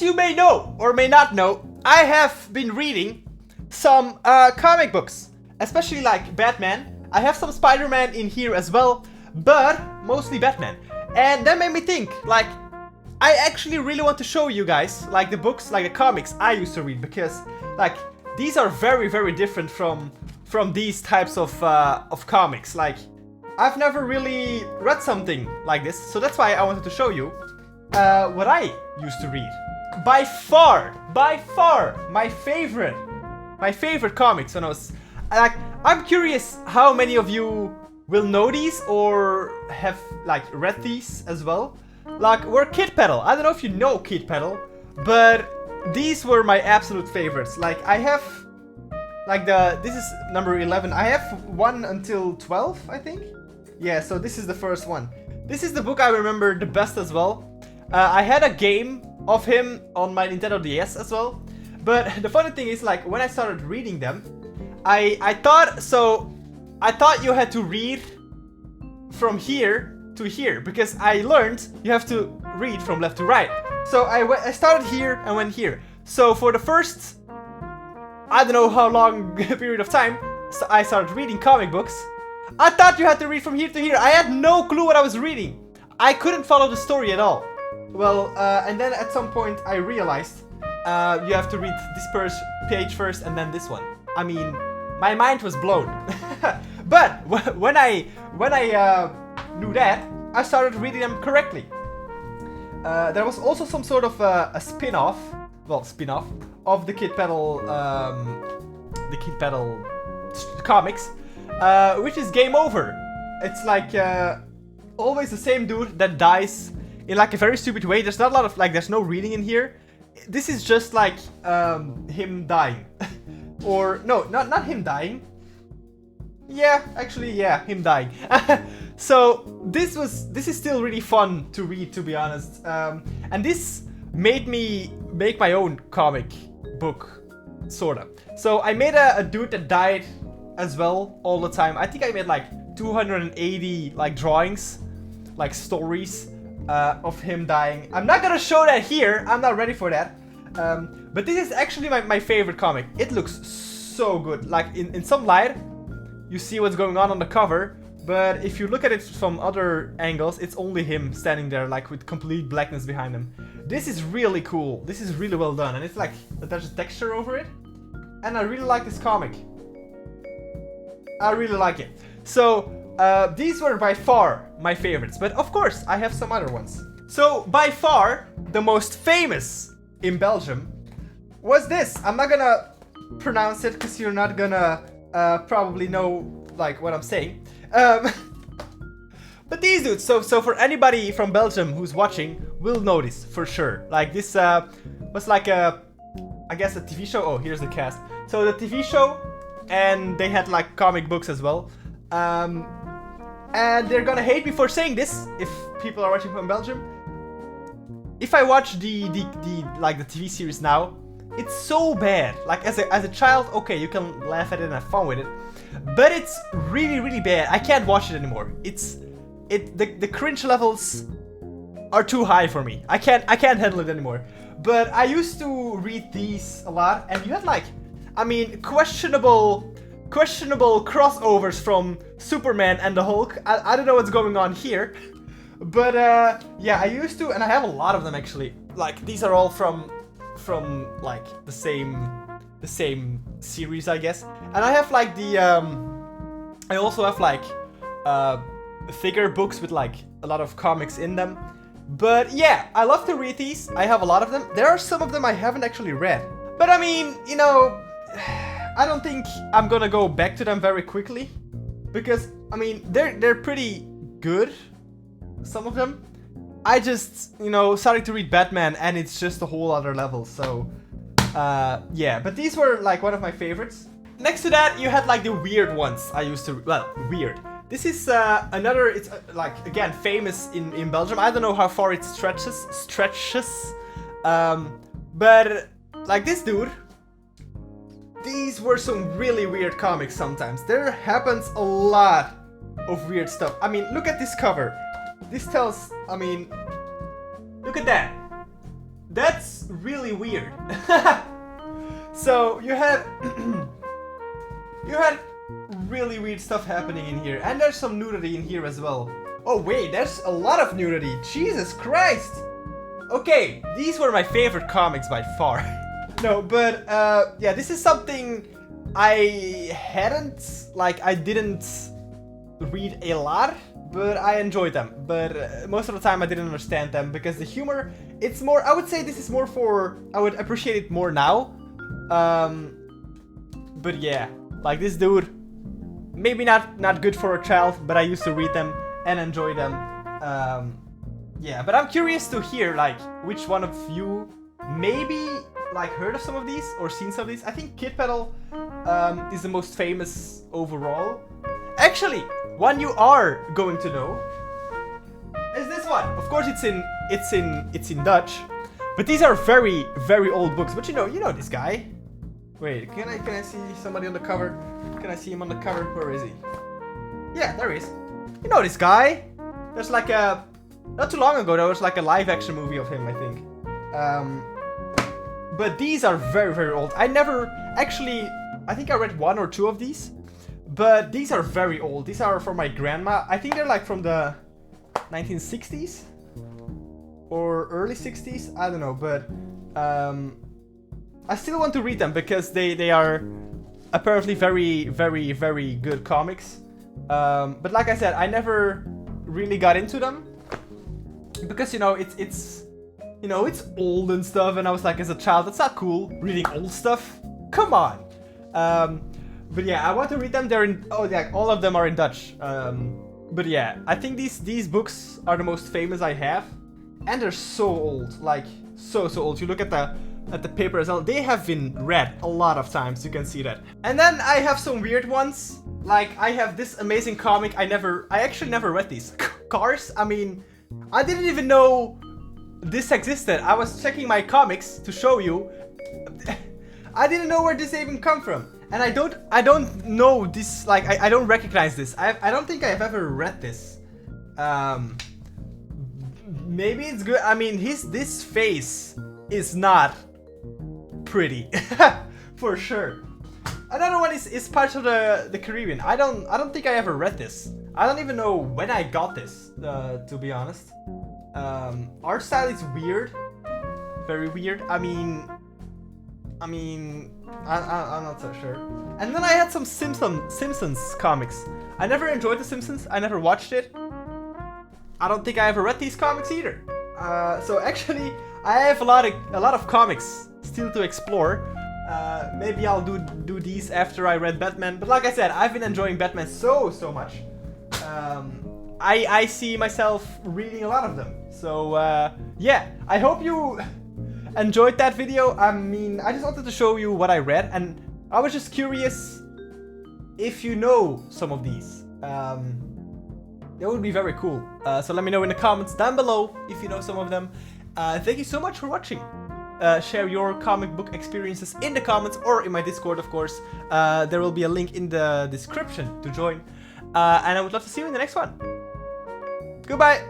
as you may know or may not know, I have been reading some comic books, especially like Batman. I have some Spider-Man in here as well, but mostly Batman. And that made me think, like, I actually really want to show you guys, like, the books, like the comics I used to read, because, like, these are very, very different from these types of comics. Like, I've never really read something like this, so that's why I wanted to show you what I used to read. By far, my favorite comics when I was, like, I'm curious how many of you will know these or have, like, read these as well. Like, were Kid Pedal. I don't know if you know Kid Pedal, but these were my absolute favorites. Like, I have, like, this is number 11. I have 1 until 12, I think. Yeah, so this is the first one. This is the book I remember the best as well. I had a game of him on my Nintendo DS as well. But the funny thing is, like, when I started reading them, I thought you had to read from here to here, because I learned you have to read from left to right. So I started here and went here. So for the first, I don't know how long period of time, so I started reading comic books. I thought you had to read from here to here. I had no clue what I was reading. I couldn't follow the story at all. Well, and then at some point I realized you have to read this page first and then this one. I mean, my mind was blown. But when I knew that, I started reading them correctly. There was also some sort of a spin-off of the Kid Pedal comics, which is Game Over. It's like always the same dude that dies in, like, a very stupid way. There's not a lot of, like, there's no reading in here. This is just like him dying. Or no, not him dying. Yeah, actually, yeah, him dying. So this is still really fun to read, to be honest. And this made me make my own comic book, sorta. So I made a dude that died as well all the time. I think I made like 280 like drawings, like stories of him dying. I'm not gonna show that here. I'm not ready for that. But this is actually my favorite comic. It looks so good. Like, in some light, you see what's going on the cover, but if you look at it from other angles, it's only him standing there, like, with complete blackness behind him. This is really cool. This is really well done, and it's like, there's a texture over it, and I really like this comic. I really like it. So, these were by far my favorites, but of course, I have some other ones. So, by far, the most famous in Belgium was this. I'm not gonna pronounce it, because you're not gonna probably know, like, what I'm saying. But these dudes, so for anybody from Belgium who's watching, will know this for sure. Like, this was like I guess a TV show. Oh, here's the cast. So the TV show, and they had, like, comic books as well. And they're gonna hate me for saying this if people are watching from Belgium. If I watch the TV series now, it's so bad. Like, as a child, okay, you can laugh at it and have fun with it, but it's really, really bad. I can't watch it anymore. The cringe levels are too high for me. I can't handle it anymore. But I used to read these a lot, and you had, like, I mean, questionable crossovers from Superman and the Hulk. I don't know what's going on here, but yeah, I used to, and I have a lot of them actually. Like, these are all from like the same series, I guess. And I have, like, I also have, like, figure books with, like, a lot of comics in them. But yeah, I love to read these. I have a lot of them. There are some of them I haven't actually read, but I mean, you know, I don't think I'm gonna go back to them very quickly, because I mean, they're pretty good, some of them. I just, you know, started to read Batman, and it's just a whole other level. So yeah, but these were, like, one of my favorites. Next to that, you had, like, the weird ones I used to, well, weird. This is another, it's like, again, famous in Belgium. I don't know how far it stretches. But, like, this dude, these were some really weird comics sometimes. There happens a lot of weird stuff. I mean, look at this cover. This tells, I mean, look at that. That's really weird. So you had you had really weird stuff happening in here, and there's some nudity in here as well. Oh wait, there's a lot of nudity. Jesus Christ. Okay, these were my favorite comics by far. No, but yeah, this is something I didn't read a lot, but I enjoyed them. But most of the time I didn't understand them because the humor, it's more, I would say this is more for, I would appreciate it more now. But yeah, like this dude, maybe not good for a child, but I used to read them and enjoy them. Yeah, but I'm curious to hear like which one of you maybe like heard of some of these or seen some of these. I think Kid Pedal is the most famous overall. Actually, one you are going to know is this one. Of course, it's in Dutch, but these are very, very old books. But you know this guy. Wait, can I see somebody on the cover? Can I see him on the cover? Where is he? Yeah, there he is. You know this guy. There's like a, not too long ago there was like a live action movie of him, I think. But these are very, very old. I never actually, I think I read one or two of these, but these are very old. These are from my grandma. I think they're like from the 1960s or early 60s. I don't know, but I still want to read them because they are apparently very, very, very good comics. But like I said, I never really got into them because it's old and stuff, and I was like, as a child, that's not cool reading old stuff. Come on. But yeah, I want to read them. They're in, oh yeah, all of them are in Dutch. But yeah, I think these books are the most famous I have, and they're so old, like so old. You look at the paper as well. They have been read a lot of times. You can see that. And then I have some weird ones. Like I have this amazing comic. I actually never read these. Cars. I mean, I didn't even know this existed. I was checking my comics to show you. I didn't know where this even come from, and I don't know this. Like I don't recognize this. I don't think I've ever read this. Maybe it's good. I mean, this face is not pretty, for sure. Another one is part of the Caribbean. I don't think I ever read this. I don't even know when I got this. To be honest. Art style is weird, very weird. I mean, I'm not so sure. And then I had some Simpsons comics. I never enjoyed the Simpsons. I never watched it. I don't think I ever read these comics either. So actually, I have a lot of comics still to explore. Maybe I'll do these after I read Batman. But like I said, I've been enjoying Batman so much. I see myself reading a lot of them. So yeah, I hope you enjoyed that video. I mean, I just wanted to show you what I read, and I was just curious if you know some of these. That would be very cool. So let me know in the comments down below if you know some of them. Thank you so much for watching. Share your comic book experiences in the comments or in my Discord, of course. There will be a link in the description to join. And I would love to see you in the next one. Goodbye!